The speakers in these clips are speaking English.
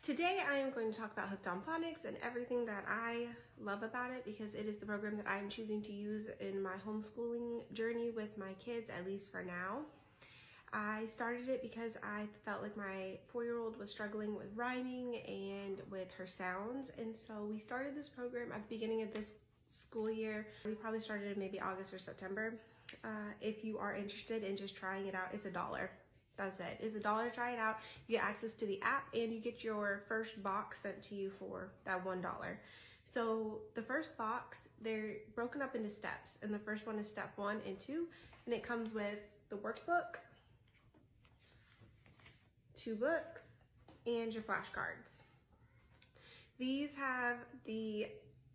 Today I am going to talk about Hooked on Phonics and everything that I love about it, because it is the program that I'm choosing to use in my homeschooling journey with my kids, at least for now. I started it because I felt like my 4-year-old was struggling with rhyming and with her sounds, and so we started this program at the beginning of this school year. We probably started in maybe August or September. If you are interested in just trying it out, it's $1. That's it. It's $1. Try it out. You get access to the app and you get your first box sent to you for that $1. So the first box, they're broken up into steps, and the first one is step 1 and 2, and it comes with the workbook, 2 books, and your flashcards. These have the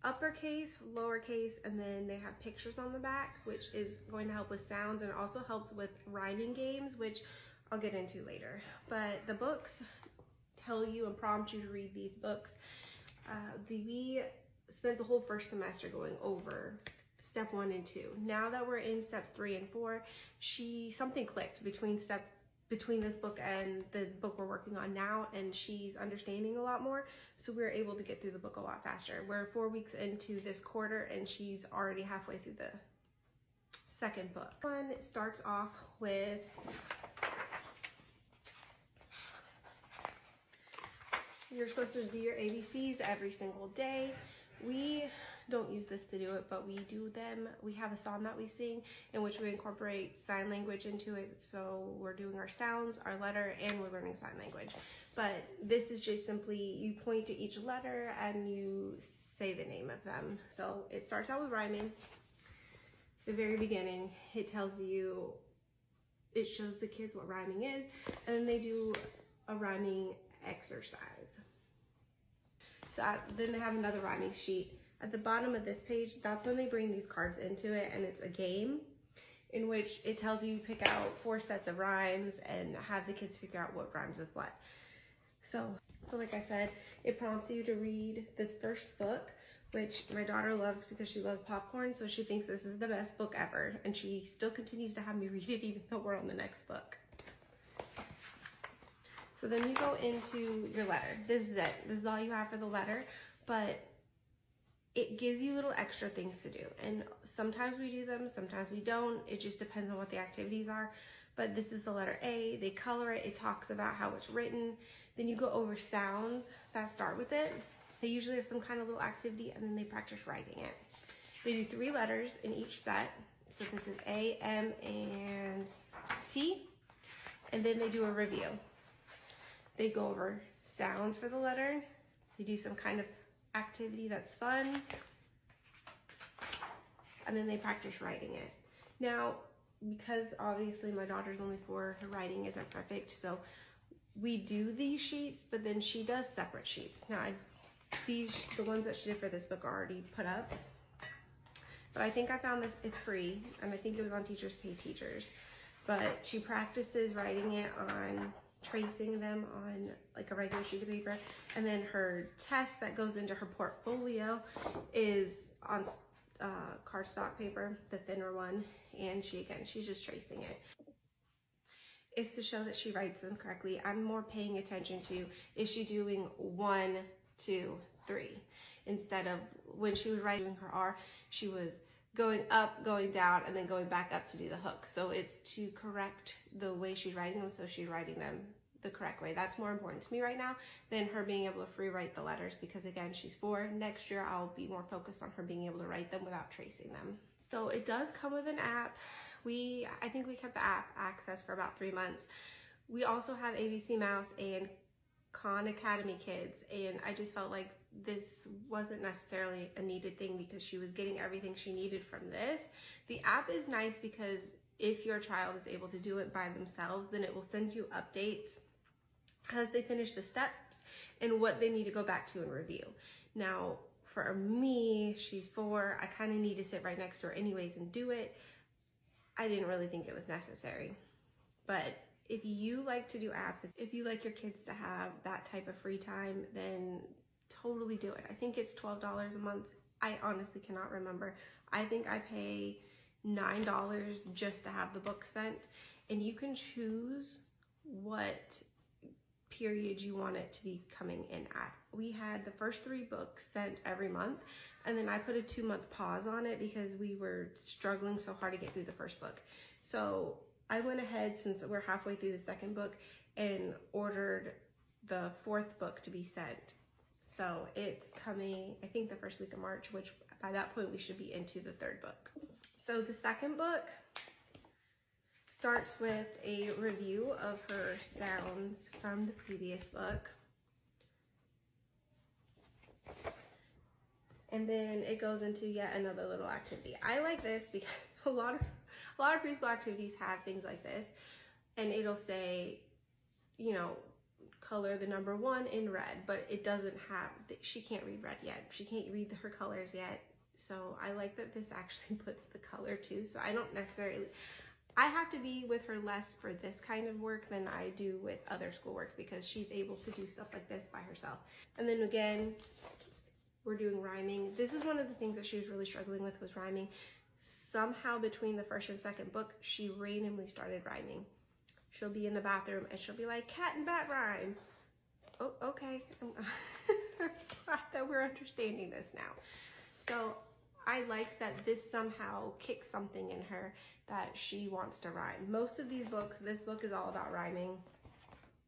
uppercase, lowercase, and then they have pictures on the back, which is going to help with sounds, and it also helps with rhyming games, which I'll get into later. But the books tell you and prompt you to read these books. We spent the whole first semester going over step 1 and 2. Now that we're in steps 3 and 4, something clicked between this book and the book we're working on now, and she's understanding a lot more, so we're able to get through the book a lot faster. We're 4 weeks into this quarter and she's already halfway through the second book. One starts off with you're supposed to do your ABCs every single day. We don't use this to do it, but we do them. We have a song that we sing in which we incorporate sign language into it. So we're doing our sounds, our letter, and we're learning sign language. But this is just simply, you point to each letter and you say the name of them. So it starts out with rhyming. The very beginning, it tells you, it shows the kids what rhyming is, and then they do a rhyming exercise. So then they have another rhyming sheet. At the bottom of this page, that's when they bring these cards into it, and it's a game in which it tells you pick out 4 sets of rhymes and have the kids figure out what rhymes with what. So like I said, it prompts you to read this first book, which my daughter loves because she loves popcorn, so she thinks this is the best book ever, and she still continues to have me read it even though we're on the next book. So then you go into your letter. This is it. This is all you have for the letter, but it gives you little extra things to do. And sometimes we do them, sometimes we don't. It just depends on what the activities are. But this is the letter A. They color it. It talks about how it's written. Then you go over sounds that start with it. They usually have some kind of little activity, and then they practice writing it. They do 3 letters in each set. So this is A, M, and T. And then they do a review. They go over sounds for the letter. They do some kind of activity that's fun. And then they practice writing it. Now, because obviously my daughter's only 4, her writing isn't perfect, so we do these sheets, but then she does separate sheets. Now, the ones that she did for this book are already put up. But I think I found this, it's free, and I think it was on Teachers Pay Teachers. But she practices writing it on tracing them on like a regular sheet of paper, and then her test that goes into her portfolio is on cardstock paper, the thinner one, and she's just tracing it. It's to show that she writes them correctly. I'm more paying attention to, is she doing 1, 2, 3, instead of when she was writing her R, she was going up, going down, and then going back up to do the hook. So it's to correct the way she's writing them, so she's writing them the correct way. That's more important to me right now than her being able to free write the letters, because again, she's 4. Next year, I'll be more focused on her being able to write them without tracing them. So it does come with an app. I think we kept the app access for about 3 months. We also have ABC Mouse and Khan Academy Kids, and I just felt like this wasn't necessarily a needed thing because she was getting everything she needed from this. The app is nice because if your child is able to do it by themselves, then it will send you updates as they finish the steps and what they need to go back to and review. Now, for me, she's 4, I kind of need to sit right next to her anyways and do it. I didn't really think it was necessary, but if you like to do apps, if you like your kids to have that type of free time, then totally do it. I think it's $12 a month. I honestly cannot remember. I think I pay $9 just to have the book sent, and you can choose what period you want it to be coming in at. We had the first 3 books sent every month, and then I put a 2-month pause on it because we were struggling so hard to get through the first book. So I went ahead, since we're halfway through the second book, and ordered the 4th book to be sent. So it's coming, I think, the first week of March, which by that point we should be into the 3rd book. So the second book starts with a review of her sounds from the previous book. And then it goes into yet another little activity. I like this because a lot of preschool activities have things like this, and it'll say, you know, color the number 1 in red, but it doesn't have, she can't read red yet. She can't read her colors yet. So I like that this actually puts the color too. So I don't necessarily, I have to be with her less for this kind of work than I do with other schoolwork, because she's able to do stuff like this by herself. And then again, we're doing rhyming. This is one of the things that she was really struggling with, was rhyming. Somehow between the first and second book, she randomly started rhyming. She'll be in the bathroom and she'll be like, cat and bat rhyme. Oh, okay. Glad that we're understanding this now. So I like that this somehow kicks something in her that she wants to rhyme. Most of these books, this book is all about rhyming,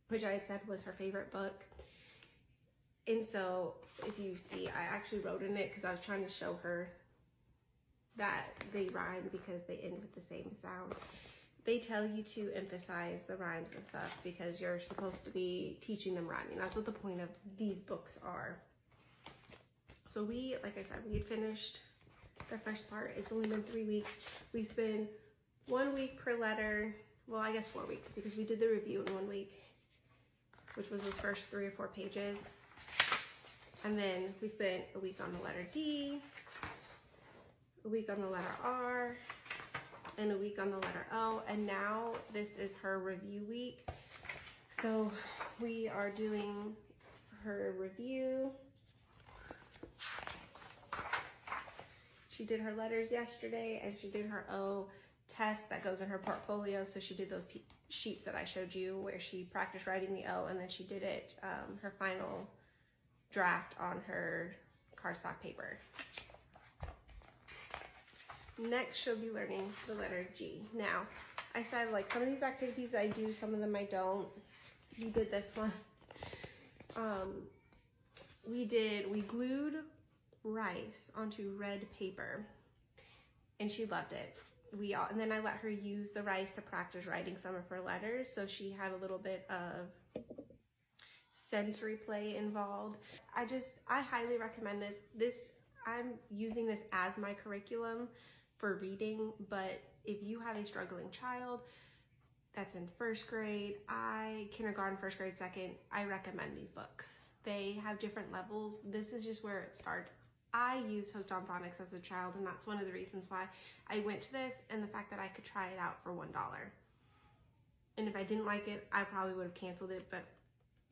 which I had said was her favorite book. And so if you see, I actually wrote in it because I was trying to show her that they rhyme because they end with the same sound. They tell you to emphasize the rhymes and stuff because you're supposed to be teaching them rhyming. That's what the point of these books are. So we, like I said, we had finished the first part. It's only been 3 weeks. We spent 1 week per letter. Well, I guess 4 weeks, because we did the review in 1 week, which was those first 3 or 4 pages. And then we spent a week on the letter D, a week on the letter R, and a week on the letter O. And now this is her review week. So we are doing her review. She did her letters yesterday, and she did her O test that goes in her portfolio. So she did those sheets that I showed you where she practiced writing the O, and then she did it, her final draft on her cardstock paper. Next, she'll be learning the letter G. Now, I said, like, some of these activities I do, some of them I don't. We did this one. We glued rice onto red paper, and she loved it. And then I let her use the rice to practice writing some of her letters, so she had a little bit of sensory play involved. I highly recommend this. I'm using this as my curriculum for reading, but if you have a struggling child that's in 1st grade, kindergarten, 1st grade, 2nd, I recommend these books. They have different levels. This is just where it starts. I used Hooked on Phonics as a child, and that's one of the reasons why I went to this, and the fact that I could try it out for $1. And if I didn't like it, I probably would have canceled it, but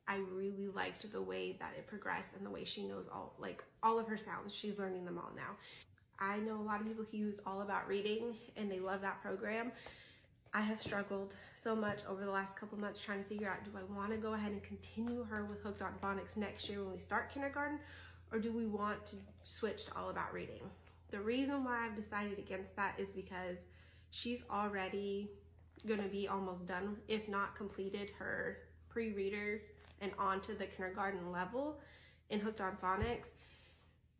I really liked the way that it progressed and the way she knows all of her sounds. She's learning them all now. I know a lot of people who use All About Reading, and they love that program. I have struggled so much over the last couple months trying to figure out, do I want to go ahead and continue her with Hooked on Phonics next year when we start kindergarten, or do we want to switch to All About Reading? The reason why I've decided against that is because she's already going to be almost done, if not completed, her pre-reader and on to the kindergarten level in Hooked on Phonics.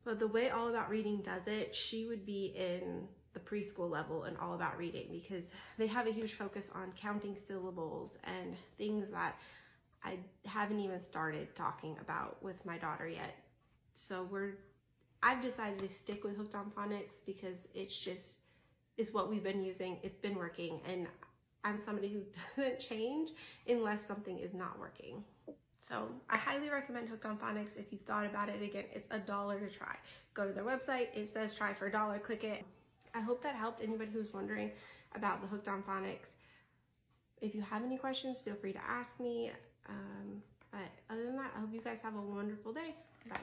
But the way All About Reading does it, she would be in the preschool level in All About Reading, because they have a huge focus on counting syllables and things that I haven't even started talking about with my daughter yet. So I've decided to stick with Hooked on Phonics because it's what we've been using. It's been working, and I'm somebody who doesn't change unless something is not working. So I highly recommend Hooked on Phonics. If you've thought about it, again, it's $1 to try. Go to their website. It says try for $1. Click it. I hope that helped anybody who's wondering about the Hooked on Phonics. If you have any questions, feel free to ask me. But other than that, I hope you guys have a wonderful day. Bye.